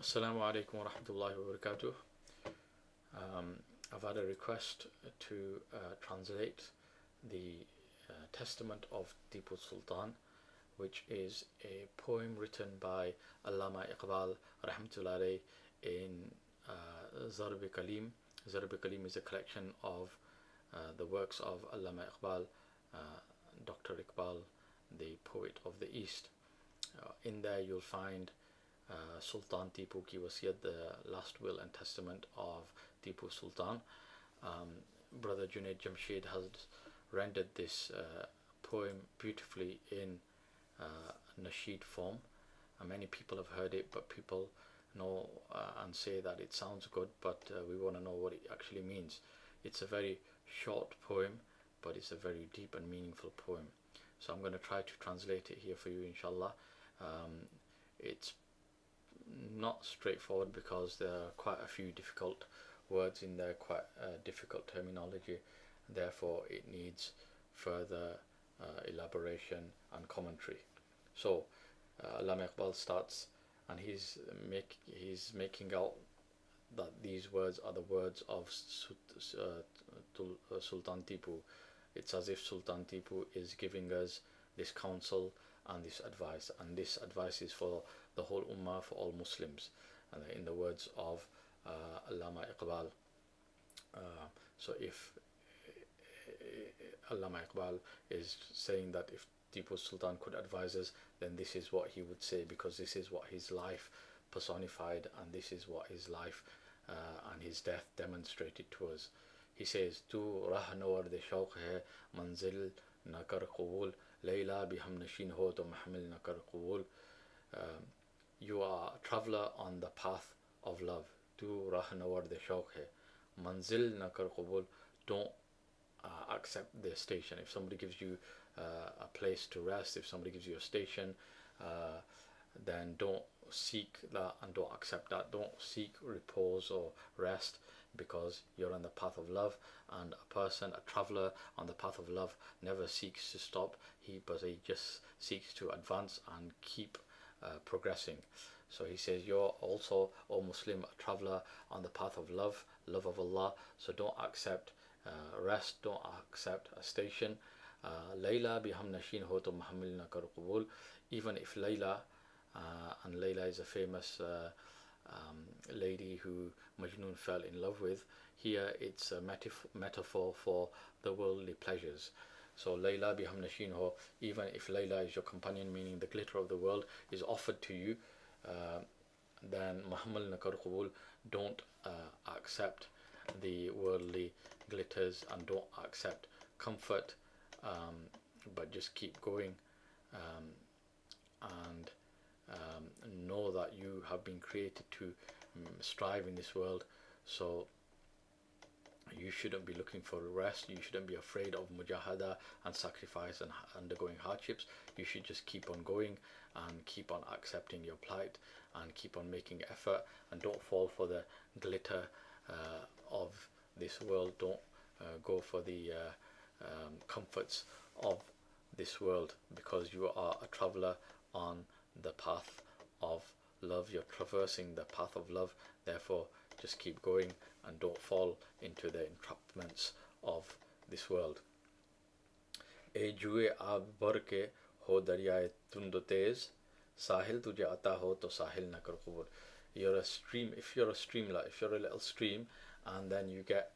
Assalamu alaikum wa rahmatullahi wa barakatuh. I've had a request to translate the Testament of Tipu Sultan, which is a poem written by Allama Iqbal rahmatullahi in Zarb Kalim. Zarb Kalim is a collection of the works of Allama Iqbal, Dr. Iqbal, the poet of the East. In there you'll find Sultan Tipu Ki Wasiyat, the last will and testament of Tipu Sultan. Brother Junaid Jamshed has rendered this poem beautifully in nasheed form. Many people have heard it, but people know and say that it sounds good, but we want to know what it actually means. It's a very short poem, but it's a very deep and meaningful poem. So I'm going to try to translate it here for you, inshallah. It's not straightforward because there are quite a few difficult words in there, quite difficult terminology. Therefore, it needs further elaboration and commentary. So, Allama Iqbal starts, and he's making out that these words are the words of Sultan Tipu. It's as if Sultan Tipu is giving us this counsel and this advice is for the whole ummah, for all Muslims, and in the words of Allama Iqbal. So if Allama Iqbal is saying that if Tipu Sultan could advise us, then this is what he would say, because this is what his life personified, and this is what his life and his death demonstrated to us. He says, Tu rah nawar de shauq hai, manzil na kar qabul, Layla bhi hum nashin ho to mahmil na kar qabul. You are a traveler on the path of love. Tu rah nawar de shauq hai, manzil na kar qabul. Don't accept the station. If somebody gives you a place to rest, if somebody gives you a station, then don't seek that and don't accept that. Don't seek repose or rest, because you're on the path of love, and a traveler on the path of love never seeks to stop, but he just seeks to advance and keep progressing. So he says, you're also, O Muslim, a traveler on the path of love of Allah, so don't accept rest, don't accept a station. Layla biham nashin ho to mahamil na kar qabul. Even if Layla, and Layla is a famous lady who Majnun fell in love with, here it's a metaphor for the worldly pleasures. So Layla biham nashin ho, even if Layla is your companion, meaning the glitter of the world is offered to you, then mahamil na kar qabul, don't accept the worldly glitters and don't accept comfort, but just keep going, and know that you have been created to strive in this world. So you shouldn't be looking for rest, you shouldn't be afraid of mujahada and sacrifice and undergoing hardships. You should just keep on going and keep on accepting your plight and keep on making effort, and don't fall for the glitter of this world. Don't go for the comforts of this world, because you are a traveler on the path of love. You're traversing the path of love. Therefore, just keep going and don't fall into the entrapments of this world. E jue aab bhar ke ho daryaye tundo tez, sahil tujhe ata ho to sahil na kar qubur. You're a stream. If you're a streamlet, if you're a little stream, and then you get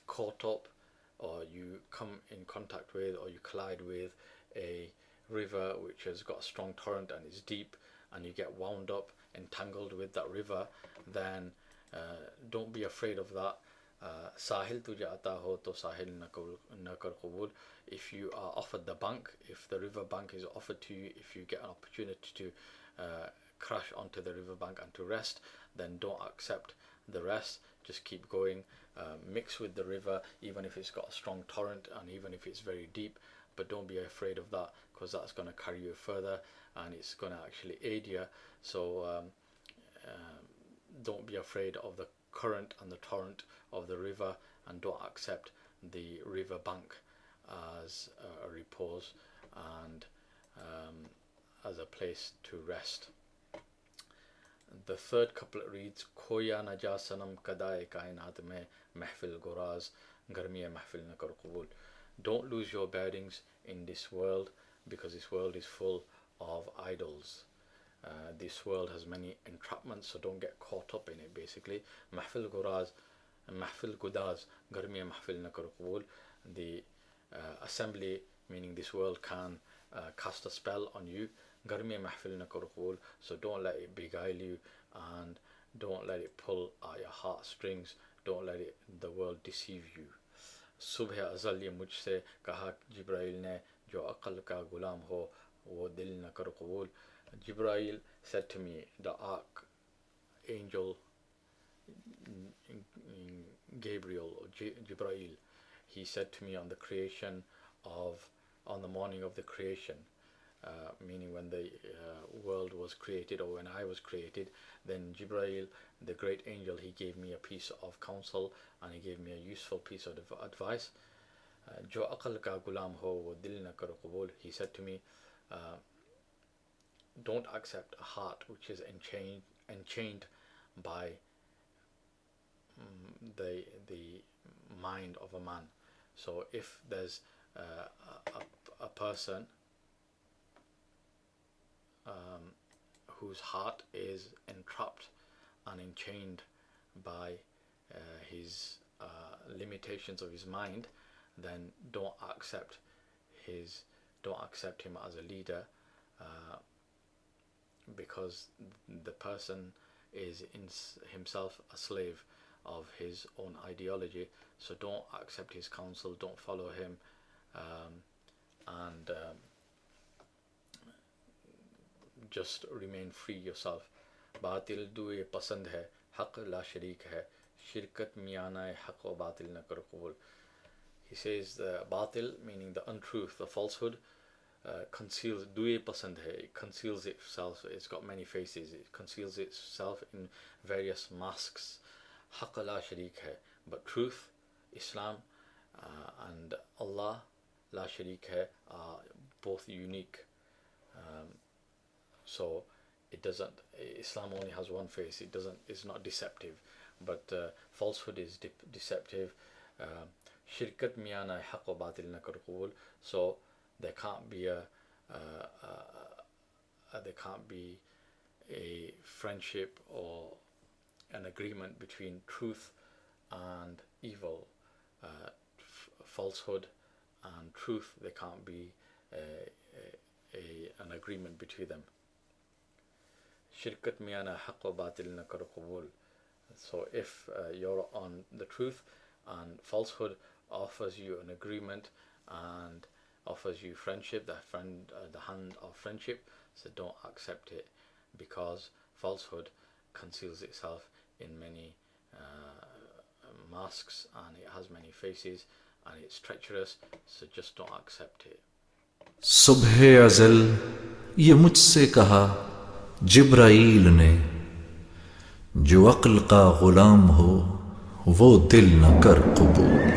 caught up, or you come in contact with, or you collide with a river which has got a strong torrent and is deep, and you get wound up, entangled with that river, then don't be afraid of that. Sahil tujhe ata ho to sahil na kar qabul. If you are offered the bank, if the river bank is offered to you, if you get an opportunity to crash onto the river bank and to rest, then don't accept the rest. Just keep going, mix with the river, even if it's got a strong torrent and even if it's very deep, but don't be afraid of that, because that's going to carry you further and it's going to actually aid you. So don't be afraid of the current and the torrent of the river, and don't accept the river bank as a repose and as a place to rest. The third couplet reads, Khoya na ja sanam kadaye kainat mein mahfil guraz garmi mahfil na kar qabul. Don't lose your bearings in this world, because this world is full of idols. This world has many entrapments, so don't get caught up in it. Basically, mahfil guraz, mahfil gudaz garmi mahfil na kar qabul. The assembly, meaning this world, can cast a spell on you. Garmi mahfil na kar qabul. So don't let it beguile you, and don't let it pull at your heartstrings. Don't let the world deceive you. सुबह अज़ल ये मुझसे कहा जिब्राइल ने, जो अक़ल का गुलाम हो वो दिल न कर कबूल. Jibrail said to me, the archangel Gabriel, or Jibrail, he said to me on the morning of the creation, meaning when the world was created, or when I was created, then Jibrail, the great angel, he gave me a piece of counsel, and he gave me a useful piece of advice. Jo aqal ka gulam ho wo dil na karo qabul. He said to me, don't accept a heart which is enchained by the mind of a man. So if there's a person whose heart is entrapped and enchained by his limitations of his mind, then don't accept him as a leader, because the person is in himself a slave of his own ideology. So don't accept his counsel, don't follow him, and just remain free yourself. बातिल दुए पसंद है, हक़ ला शरीक है, शिरकत मियाना हक़ व बातिल न कर कबूल. He says the batil, meaning the untruth, the falsehood, conceals, duye pasand hai, it conceals itself, it's got many faces, it conceals itself in various masks. Haqq la sharik hai, but truth, Islam, and Allah la sharik hai are both unique. So it doesn't, Islam only has one face, it's not deceptive, but falsehood is deceptive. Shirkat miyana haqq wa batil na kar qabul. So there can't be a friendship or an agreement between truth and evil. Falsehood and truth, there can't be an agreement between them. Shirkat miyana haqq wa batil na kar qabul. So if you're on the truth and falsehood offers you an agreement and offers you friendship, the hand of friendship, so don't accept it, because falsehood conceals itself in many masks, and it has many faces, and it's treacherous, so just don't accept it. सुबह अज़ल ये मुझसे कहा जिब्राइल ने, जो अक्ल का गुलाम हो वो दिल न कर कबूल.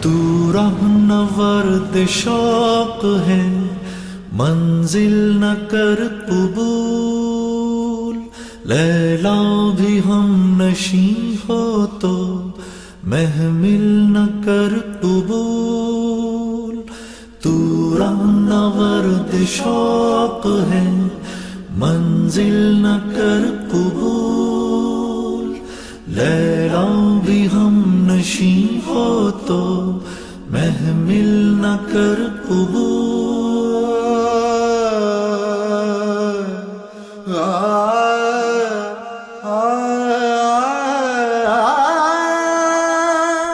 तू रहनवर्द शौक है, मंजिल न कर कबूल. लैला भी हम नशी हो तो महमिल न कर कबूल. तू रहनवर्द शौक है, मंजिल न कर कबूल. लैला भी हम नशी हो तो महमिल न कर कबूल.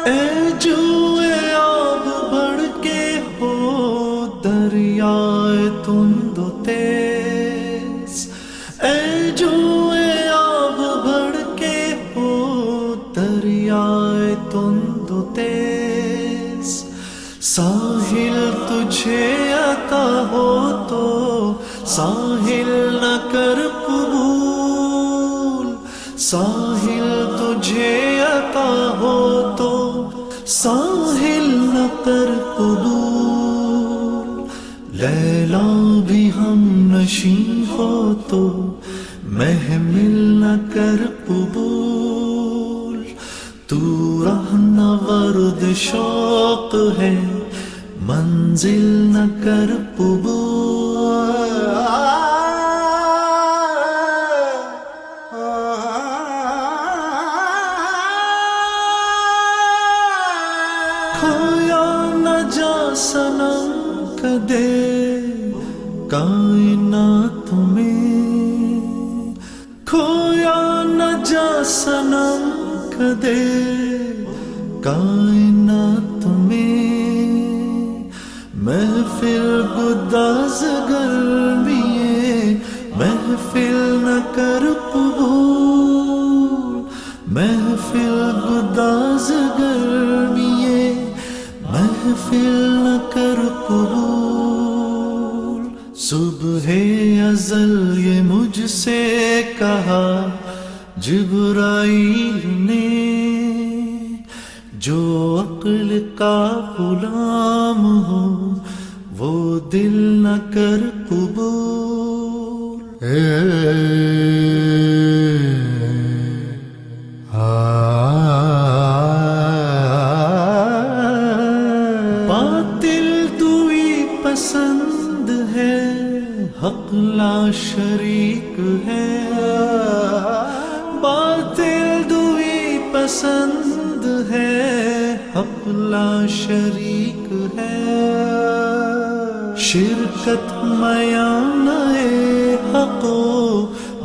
ए जुए आब बढ़ के हो दरियाए तुंदो तेज. ए जुए आब बढ़ के हो दरियाए तुंदो तेज. साहिल तुझे अता हो तो ساحل نہ کر قبول، ساحل تجھے عطا ہو تو ساحل نہ کر قبول، لیلا بھی ہم نشیں ہو تو محمل نہ کر قبول، تو رہنا ورد شوق ہے منزل نہ کر قبول۔ کھویا نہ جا صنم کدے کائنات میں، کھویا نہ جا صنم کدے کائنات میں، محفل گداز گرمیے محفل نہ کر قبول، محفل گداز گرمیے محفل نہ کر قبول، صبح ازل یہ مجھ سے کہا جبرائیل نے، جو عقل کا غلام ہو وہ دل نہ کر قبول۔ باطل دوئی پسند ہے حق لا شریک ہے، باطل دوئی پسند ہے حق لا شریک ہے، شرکت میانہ حق و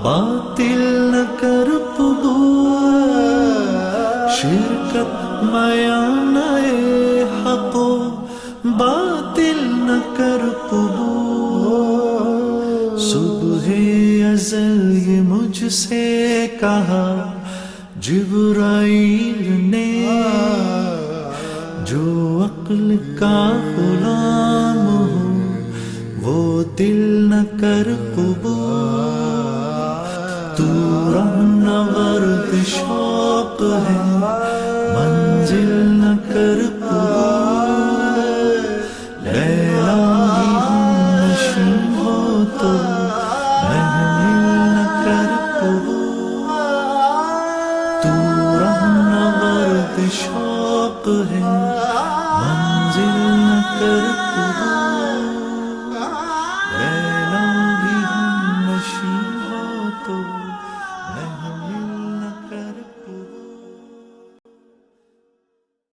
باطل نہ کر قبول، شرکت میانہ حق و باطل نہ کر قبول، صبح ازل یہ مجھ سے کہا جبرائیل نے، جو عقل کا غلام ہو وہ دل نہ کر قبول۔